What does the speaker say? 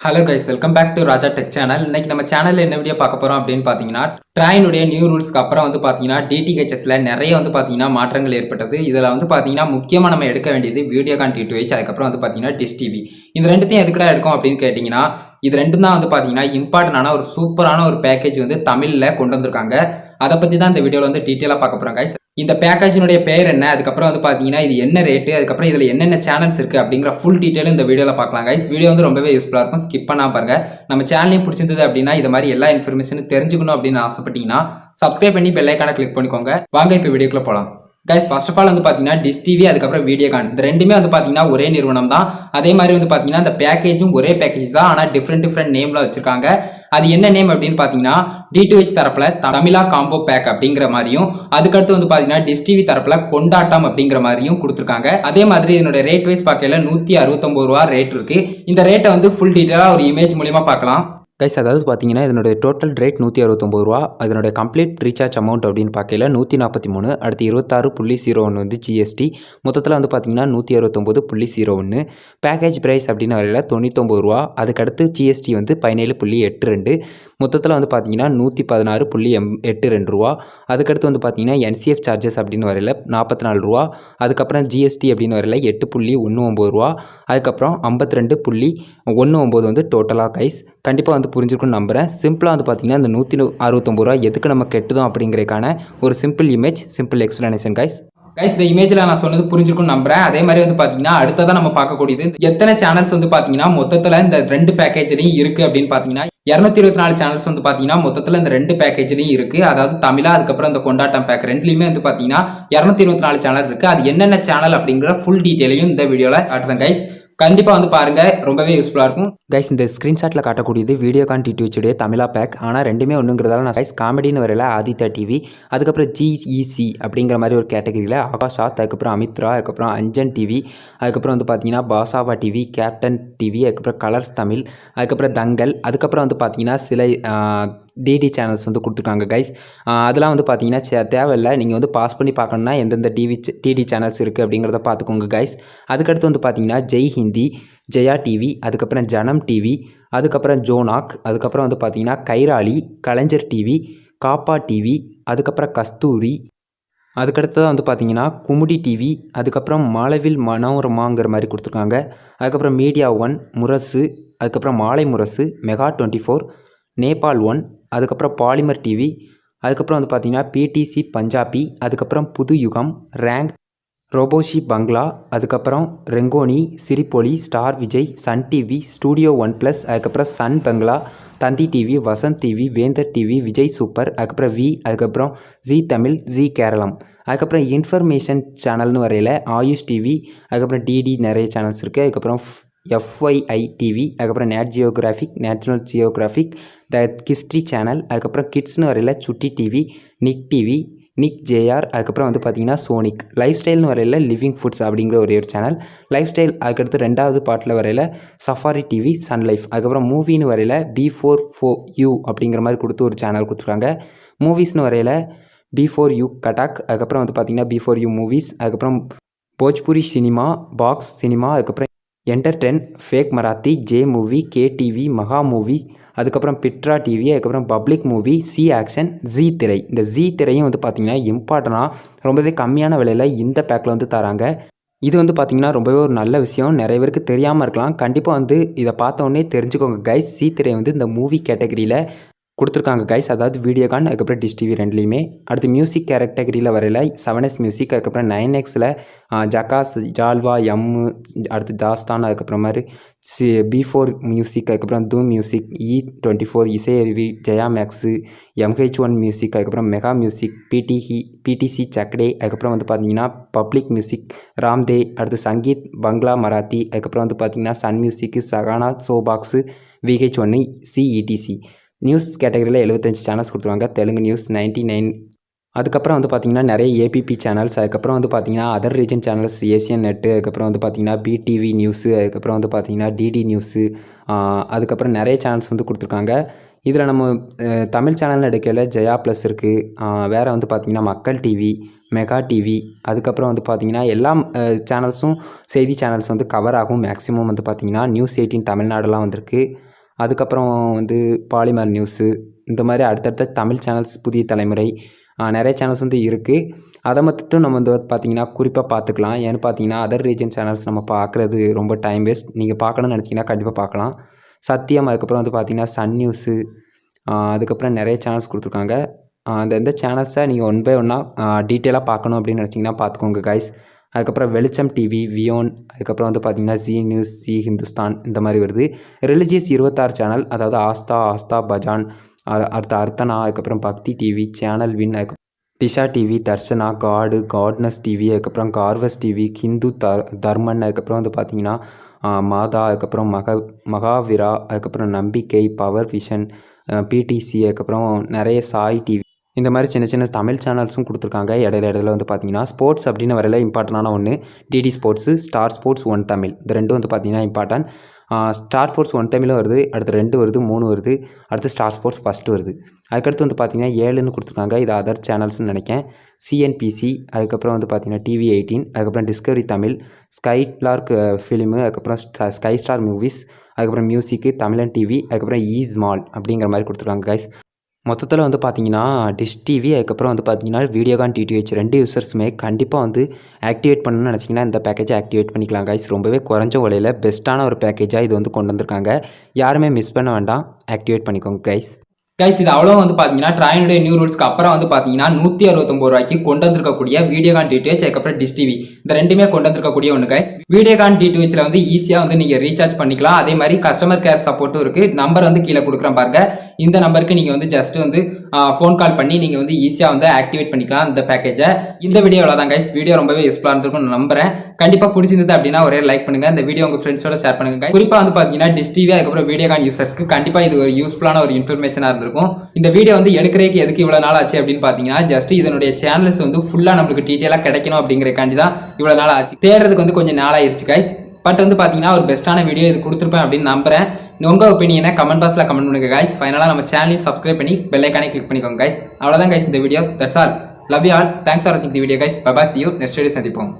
Hello guys, welcome back to Raja tech channel. இன்னைக்கு நம்ம சேனல்ல என்ன வீடியோ பார்க்க போறோம் அப்படின்னு பார்த்தீங்கன்னா, ட்ராயினுடைய நியூ ரூல்ஸ்க்கு அப்புறம் வந்து பார்த்தீங்கன்னா டிடிஹெச்எஸ்ல நிறைய வந்து பார்த்தீங்கன்னா மாற்றங்கள் ஏற்பட்டது. இதில் வந்து பார்த்தீங்கன்னா முக்கியமாக நம்ம எடுக்க வேண்டியது வீடியோகான் D2h, அதுக்கப்புறம் வந்து பார்த்தீங்கன்னா டிஷ் டிவி. இந்த ரெண்டுத்தையும் எதுக்குடா எடுக்கும் அப்படின்னு கேட்டிங்கன்னா, இது ரெண்டும் தான் வந்து பார்த்தீங்கன்னா இம்பார்ட்டன்டான ஒரு சூப்பரான ஒரு பேக்கேஜ் வந்து தமிழில் கொண்டு வந்திருக்காங்க. அதை பற்றி தான் இந்த வீடியோவில் வந்து டீட்டெயிலாக பார்க்க போகிறோம் கைஸ். இந்த பேக்கேஜினுடைய பேர் என்ன, அதுக்கப்புறம் வந்து பார்த்தீங்கன்னா இது என்ன ரேட்டு, அதுக்கப்புறம் இதில் என்னென்ன சேனல்ஸ் இருக்குது அப்படிங்கிற ஃபுல் டீட்டெயிலும் இந்த வீடியோவில் பார்க்கலாம் கைஸ். வீடியோ வந்து ரொம்பவே யூஸ்ஃபுல்லாக இருக்கும், ஸ்கிப் பண்ணாம பாருங்க. நம்ம சேனலையும் பிடிச்சிருந்தது அப்படின்னா இது மாதிரி எல்லா இன்ஃபர்மேஷனும் தெரிஞ்சுக்கணும் அப்படின்னு ஆசைப்பட்டீங்கன்னா சப்ஸ்கிரைப் பண்ணி பெல் ஐகானை கிளிக் பண்ணிக்கோங்க. வாங்க இப்போ வீடியோக்குள்ள போகலாம். கைஸ், ஃபர்ஸ்ட் ஆஃப் ஆல் வந்து பார்த்தீங்கன்னா டிஷ் டிவி அதுக்கப்புறம் வீடியோகான் இந்த ரெண்டுமே வந்து பார்த்தீங்கன்னா ஒரே நிறுவனம் தான். அதே மாதிரி வந்து பார்த்தீங்கன்னா இந்த பேக்கேஜும் ஒரே பேக்கேஜ் தான், ஆனால் டிஃப்ரெண்ட் நேம்ல வச்சிருக்காங்க. அது என்ன நேம் அப்படின்னு பார்த்தீங்கன்னா D2h தரப்புல தமிழா காம்போ பேக் அப்படிங்கிற மாதிரியும், அதுக்கடுத்து வந்து பார்த்தீங்கன்னா டிஷ் டிவி தரப்புல கொண்டாட்டம் அப்படிங்கிற மாதிரியும் கொடுத்துருக்காங்க. அதே மாதிரி இதனுடைய ரேட் வைஸ் பார்க்கல 169 ரூபா ரேட் இருக்கு. இந்த ரேட்டை வந்து ஃபுல் டீட்டெயிலாக ஒரு இமேஜ் மூலியமா பார்க்கலாம். கைஸ், அதாவது பார்த்தீங்கன்னா இதனுடைய டோட்டல் ரேட் 169 ரூபா. அதனுடைய கம்ப்ளீட் ரீசார்ஜ் அமௌண்ட் அப்படின்னு பார்க்கல 143, அடுத்து 26.01 வந்து ஜிஎஸ்டி. மொத்தத்தில் வந்து பார்த்தீங்கன்னா 169.01. பேக்கேஜ் ப்ரைஸ் அப்படின்னு வரையில் 99 ரூபா. அதுக்கடுத்து ஜிஎஸ்டி வந்து 17.82. மொத்தத்தில் வந்து பார்த்தீங்கன்னா 116.82 ரூபா. அதுக்கடுத்து வந்து பார்த்தீங்கன்னா என்சிஎஃப் சார்ஜஸ் அப்படின்னு வரையில் 44 ரூபா. அதுக்கப்புறம் ஜிஎஸ்டி அப்படின்னு வரையில் 8.19 ரூபா. அதுக்கப்புறம் 52.19 வந்து டோட்டலாக. கைஸ், கண்டிப்பாக வந்து புரிஞ்சிருக்குன்னு நம்புகிறேன். சிம்பிளாக வந்து பார்த்தீங்கன்னா இந்த 169 ரூபா எதுக்கு நம்ம கெட்டுதோம் அப்படிங்கிறதுக்கான ஒரு simple image, simple explanation guys. Guys, இந்த இமேஜில் நான் சொன்னது புரிஞ்சிருக்கும்னு நம்புறேன். அதே மாதிரி வந்து பார்த்தீங்கன்னா அடுத்ததான் நம்ம பார்க்கக்கூடியது எத்தனை சேனல்ஸ் வந்து பார்த்தீங்கன்னா மொத்தத்தில் இந்த ரெண்டு பேக்கேஜ்லையும் இருக்குது அப்படின்னு பார்த்தீங்கன்னா 224 சேனல்ஸ் வந்து பார்த்தீங்கன்னா மொத்தத்தில் இந்த ரெண்டு பேக்கேஜ்லையும் இருக்குது. அதாவது தமிழா அதுக்கப்புறம் இந்த கொண்டாட்டம் பேக் ரெண்டுலையுமே வந்து பார்த்தீங்கன்னா 224 சேனல் இருக்குது. அது என்னென்ன சேனல் அப்படிங்கிற ஃபுல் டீட்டெயிலையும் இந்த வீடியோவில் காட்டுறேன் கைஸ். கண்டிப்பாக வந்து பாருங்கள், ரொம்பவே யூஸ்ஃபுல்லாக இருக்கும் கைஸ். இந்த ஸ்க்ரீன்ஷாட்டில் காட்டக்கூடியது வீடியோகான் D2h தமிழா பேக். ஆனால் ரெண்டுமே ஒன்றுங்கிறதால நான் கைஸ் காமெடின்னு வரையில் ஆதித்யா டிவி, அதுக்கப்புறம் ஜிஇசி அப்படிங்கிற மாதிரி ஒரு கேட்டகரியில் ஆகாஷாத், அதுக்கப்புறம் அமித்ரா, அதுக்கப்புறம் அஞ்சன் டிவி, அதுக்கப்புறம் வந்து பார்த்தீங்கன்னா பாசாவா டிவி, கேப்டன் டிவி, அதுக்கப்புறம் கலர்ஸ் தமிழ், அதுக்கப்புறம் தங்கல், அதுக்கப்புறம் வந்து பார்த்தீங்கன்னா சில டிடி சேனல்ஸ் வந்து கொடுத்துருக்காங்க கைஸ். அதெல்லாம் வந்து பார்த்தீங்கன்னா தேவையில்லை, நீங்கள் வந்து பாஸ் பண்ணி பார்க்கணுன்னா எந்தெந்த டிடி சேனல்ஸ் இருக்குது அப்படிங்கிறத பார்த்துக்கோங்க கைஸ். அதுக்கடுத்து வந்து பார்த்தீங்கன்னா ஜெய் ஹிந்தி, ஜெயா டிவி, அதுக்கப்புறம் ஜனம் டிவி, அதுக்கப்புறம் ஜோனாக், அதுக்கப்புறம் வந்து பார்த்தீங்கன்னா கைராளி, கலைஞர் டிவி, காப்பா டிவி, அதுக்கப்புறம் கஸ்தூரி, அதுக்கடுத்ததான் வந்து பார்த்தீங்கன்னா குமுடி டிவி, அதுக்கப்புறம் மாலவில் மனோரமாங்கிற மாதிரி கொடுத்துருக்காங்க. அதுக்கப்புறம் மீடியா ஒன், முரசு, அதுக்கப்புறம் மாலை முரசு, மெகா 24, நேபாள் ஒன், அதுக்கப்புறம் பாலிமர் டிவி, அதுக்கப்புறம் வந்து பார்த்தீங்கன்னா பிடிசி பஞ்சாபி, அதுக்கப்புறம் புது யுகம், ரேங்க், ரோபோஷி பங்களா, அதுக்கப்புறம் ரெங்கோனி, Sirippoli, Star Vijay, Sun TV, Studio One Plus, அதுக்கப்புறம் Sun Bangla, Thanthi TV, Vasanth TV, Vendhar TV, Vijay Super, அதுக்கப்புறம் அதுக்கப்புறம் ஜி தமிழ், ஜி கேரளம், அதுக்கப்புறம் இன்ஃபர்மேஷன் சேனல்னு வரையில் ஆயுஷ் டிவி, அதுக்கப்புறம் டிடி நிறைய சேனல்ஸ் இருக்குது. அதுக்கப்புறம் எஃப்ஒய்ஐ டிவி, அதுக்கப்புறம் national geographic, the history channel, அதுக்கப்புறம் கிட்ஸ்னு வரையில் சுட்டி டிவி, நிக் டிவி, நிக் ஜேஆர், அதுக்கப்புறம் வந்து பார்த்தீங்கன்னா சோனிக், லைஃப் ஸ்டைல்னு வரையில் லிவிங் ஃபுட்ஸ் அப்படிங்கிற ஒரே ஒரு சேனல், லைஃப் ஸ்டைல். அதுக்கடுத்து ரெண்டாவது பாட்டில் வரையில் சஃபாரி டிவி, சன் லைஃப், அதுக்கப்புறம் மூவின்னு வரையில் B4U அப்படிங்கிற மாதிரி கொடுத்து ஒரு சேனல் கொடுத்துருக்காங்க. மூவிஸ்னு வரையில் B4U கட்டாக், அதுக்கப்புறம் வந்து பார்த்தீங்கன்னா B4U மூவிஸ், அதுக்கப்புறம் போஜ்புரி சினிமா, பாக்ஸ் சினிமா, அதுக்கப்புறம் என்டர்டென், ஃபேக் மராத்தி, ஜே movie, K TV, Maha movie, அதுக்கப்புறம் பிட்ரா டிவி, அதுக்கப்புறம் பப்ளிக் மூவி, சி ஆக்ஷன், ஜி திரை. இந்த ஜி திரையும் வந்து பார்த்திங்கன்னா இம்பார்ட்டனாக ரொம்பவே கம்மியான விலையில் இந்த பேக்கில் வந்து தராங்க. இது வந்து பார்த்திங்கன்னா ரொம்பவே ஒரு நல்ல விஷயம், நிறைய பேருக்கு தெரியாமல் இருக்கலாம். கண்டிப்பாக வந்து இதை பார்த்தோன்னே தெரிஞ்சுக்கோங்க கைஸ். சி திரை வந்து இந்த மூவி கேட்டகரியில் கொடுத்துருக்காங்க கைஸ், அதாவது வீடியோகான் அதுக்கப்புறம் டிஷ் டிவி ரெண்டுலேயுமே. அடுத்து மியூசிக் கேட்டகரியில் வரையில் 7S மியூசிக், அதுக்கப்புறம் 9Xல் ஜகாஸ், ஜால்வா, எம்மு, அடுத்து தாஸ்தான், அதுக்கப்புறம் மாதிரி B4 மியூசிக், அதுக்கப்புறம் Dhoom music, E24 Isaiaruvi, Jaya max, MH1 music, அதுக்கப்புறம் மெகா மியூசிக், பிடிசி சக்டே, அதுக்கப்புறம் வந்து பார்த்தீங்கன்னா பப்ளிக் மியூசிக், ராம்தே, அடுத்து சங்கீத் பங்களா மராத்தி, அதுக்கப்புறம் வந்து பார்த்தீங்கன்னா சன் மியூசிக்கு, சகானா, சோபாக்ஸு, VH1, CETC. நியூஸ் கேட்டகரியில் 75 சேனல்ஸ் கொடுத்துருவாங்க. தெலுங்கு நியூஸ் 99. அதுக்கப்புறம் வந்து பார்த்திங்கன்னா நிறைய ஏபிபி சேனல்ஸ், அதுக்கப்புறம் வந்து பார்த்திங்கன்னா other region channels, Asian net, அதுக்கப்புறம் வந்து பார்த்திங்கன்னா பிடிவி நியூஸு, அதுக்கப்புறம் வந்து பார்த்திங்கன்னா டிடி நியூஸு, அதுக்கப்புறம் நிறைய சேனல்ஸ் வந்து கொடுத்துருக்காங்க. இதில் நம்ம தமிழ் சேனல்னு எடுக்கையில் ஜெயா ப்ளஸ் இருக்குது, வேறு வந்து பார்த்திங்கன்னா மக்கள் டிவி, மெகா டிவி, அதுக்கப்புறம் வந்து பார்த்திங்கன்னா எல்லா சேனல்ஸும் செய்தி சேனல்ஸ் வந்து கவர் ஆகும். மேக்ஸிமம் வந்து பார்த்திங்கன்னா நியூஸ் 18 தமிழ்நாடுலாம் வந்திருக்கு. அதுக்கப்புறம் வந்து பாலிமர் நியூஸு, இந்த மாதிரி அடுத்தடுத்த தமிழ் சேனல்ஸ் புதிய தலைமுறை நிறைய சேனல்ஸ் வந்து இருக்குது. அதை மட்டும் நம்ம வந்து பார்த்திங்கன்னா குறிப்பாக பார்த்துக்கலாம். ஏன்னு பார்த்தீங்கன்னா அதர் ரீஜன் சேனல்ஸ் நம்ம பார்க்குறது ரொம்ப டைம் வேஸ்ட். நீங்கள் பார்க்கணும்னு நினச்சிங்கன்னா கண்டிப்பாக பார்க்கலாம். சத்தியம், அதுக்கப்புறம் வந்து பார்த்திங்கன்னா சன் நியூஸு, அதுக்கப்புறம் நிறைய சேனல்ஸ் கொடுத்துருக்காங்க. அந்த சேனல்ஸை நீங்கள் ஒன் பை ஒன்னாக டீட்டெயிலாக பார்க்கணும் அப்படின்னு நினச்சிங்கன்னா பார்த்துக்கோங்க கைஸ். அதுக்கப்புறம் வெளிச்சம் டிவி, வியோன், அதுக்கப்புறம் வந்து பார்த்திங்கன்னா ஜி நியூஸ், ஜி ஹிந்துஸ்தான், இந்த மாதிரி வருது. ரிலிஜியஸ் 26 சேனல், அதாவது ஆஸ்தா, பஜான், அடுத்த அர்த்தனா, அதுக்கப்புறம் பக்தி TV, channel win, Disha TV, Darshana, காட்னஸ் TV, அதுக்கப்புறம் கார்வஸ் டிவி, ஹிந்து தர்மன், அதுக்கப்புறம் வந்து பார்த்திங்கன்னா மாதா, அதுக்கப்புறம் மகாவீரா, அதுக்கப்புறம் நம்பிக்கை, பவர் விஷன், பிடிசி, அதுக்கப்புறம் நிறைய சாய் டிவி, இந்த மாதிரி சின்ன சின்ன தமிழ் சேனல்ஸும் கொடுத்துருக்காங்க. இடையில வந்து பார்த்தீங்கன்னா ஸ்போர்ட்ஸ் அப்படின்னு வரையில இம்பார்ட்டண்டான ஒன்று DD sports, star sports, one Tamil, இந்த ரெண்டும் வந்து பார்த்தீங்கன்னா இம்பார்ட்டன்ட். ஸ்டார் ஸ்போர்ட்ஸ் 1 தமிழும் வருது, அடுத்து 2 வருது, 3 வருது, அடுத்து ஸ்டார் ஸ்போர்ட்ஸ் ஃபஸ்ட்டு வருது. அதுக்கடுத்து வந்து பார்த்தீங்கன்னா 7ன்னு கொடுத்துருக்காங்க. இது அதர் சேனல்ஸ்னு நினைக்கிறேன். சிஎன்பிசி, அதுக்கப்புறம் வந்து பார்த்தீங்கன்னா டிவி 18, அதுக்கப்புறம் Discovery Tamil, sky Lark film, அதுக்கப்புறம் ஸ்கை ஸ்டார் மூவிஸ், அதுக்கப்புறம் மியூசிக்கு, தமிழன் டிவி, அதுக்கப்புறம் ஸ்மால் அப்படிங்கிற மாதிரி கொடுத்துருக்காங்க கைஸ். மொத்தத்தில் வந்து பார்த்தீங்கன்னா டிஷ் டிவி, அதுக்கப்புறம் வந்து பார்த்தீங்கன்னா வீடியோகான் D2h 2 யூசர்ஸுமே கண்டிப்பாக வந்து ஆக்டிவேட் பண்ணணும்னு நினச்சிங்கன்னா இந்த பேக்கேஜை ஆக்டிவேட் பண்ணிக்கலாம் கைஸ். ரொம்பவே குறைஞ்ச விலையில் பெஸ்ட்டான ஒரு பேக்கேஜாக இது வந்து கொண்டு வந்திருக்காங்க. யாருமே மிஸ் பண்ண வேண்டாம், ஆக்டிவேட் பண்ணிக்கோங்க கைஸ். இது அவ்வளோ வந்து பார்த்தீங்கன்னா ட்ராயினுடைய நியூ ரூல்ஸ்க்கு அப்புறம் வந்து பார்த்தீங்கன்னா 169 ரூபாய்க்கு கொண்டு வந்திருக்கக்கூடிய வீடியோகான் D2h, அதுக்கப்புறம் டிஷ் டிவி, இந்த ரெண்டுமே கொண்டு வந்திருக்கக்கூடிய ஒன்று கைஸ். வீடியோகான் D2hல வந்து ஈஸியாக வந்து நீங்கள் ரீசார்ஜ் பண்ணிக்கலாம். அதே மாதிரி கஸ்டமர் கேர் சப்போர்ட்டும் இருக்குது. நம்பர் வந்து கீழே கொடுக்குறேன் பாருங்க. இந்த நம்பருக்கு நீங்கள் வந்து ஜஸ்ட் வந்து ஃபோன் கால் பண்ணி நீங்கள் வந்து ஈஸியாக வந்து ஆக்டிவேட் பண்ணிக்கலாம் இந்த பேக்கேஜை. இந்த வீடியோவில் தான் கைஸ். வீடியோ ரொம்பவே யூஸ்ஃபுல்லாக இருந்திருக்கும்னு நம்புறேன். கண்டிப்பாக பிடிச்சிருந்தது அப்படின்னா ஒரே லைக் பண்ணுங்க. இந்த வீடியோ உங்கள் ஃப்ரெண்ட்ஸோட ஷேர் பண்ணுங்க. குறிப்பாக வந்து பார்த்தீங்கன்னா டிஷ் டிவி, அதுக்கப்புறம் வீடியோகான் யூசர்ஸ்க்கு கண்டிப்பாக இது ஒரு யூஸ்ஃபுல்லான ஒரு இன்ஃபர்மேஷனாக இருந்திருக்கும். இந்த வீடியோ வந்து எடுக்கிறதுக்கு எதுக்கு இவ்வளவு நாள் ஆச்சு அப்படின்னு பாத்தீங்கன்னா ஜஸ்ட் இதனுடைய சேனல்ஸ் வந்து ஃபுல்லா நமக்கு டீடைலா கிடைக்கணும் அப்படிங்கறதுக்காண்டி தான் இவ்வளவு நாள் ஆச்சு. தேடுறதுக்கு வந்து கொஞ்சம் நாள் ஆயிருச்சு கைஸ். பட் வந்து பாத்தீங்கன்னா ஒரு பெஸ்ட்டான வீடியோ இது கொடுத்துருப்பேன் அப்படின்னு நம்புறேன். உங்க ஒப்பீனியனை கமெண்ட் பாக்ஸ்ல கமெண்ட் பண்ணுங்க கைஸ். ஃபைனலா நம்ம சேனலையும் சப்ஸ்கிரைப் பண்ணி பெல் ஐகானை கிளிக் பண்ணிக்கோங்க கைஸ். அவ்வளவுதான் கைஸ் இந்த video. That's all. Love you all. Thanks for வாட்சிங் the video guys. Bye bye. See you next video சந்திப்போம்.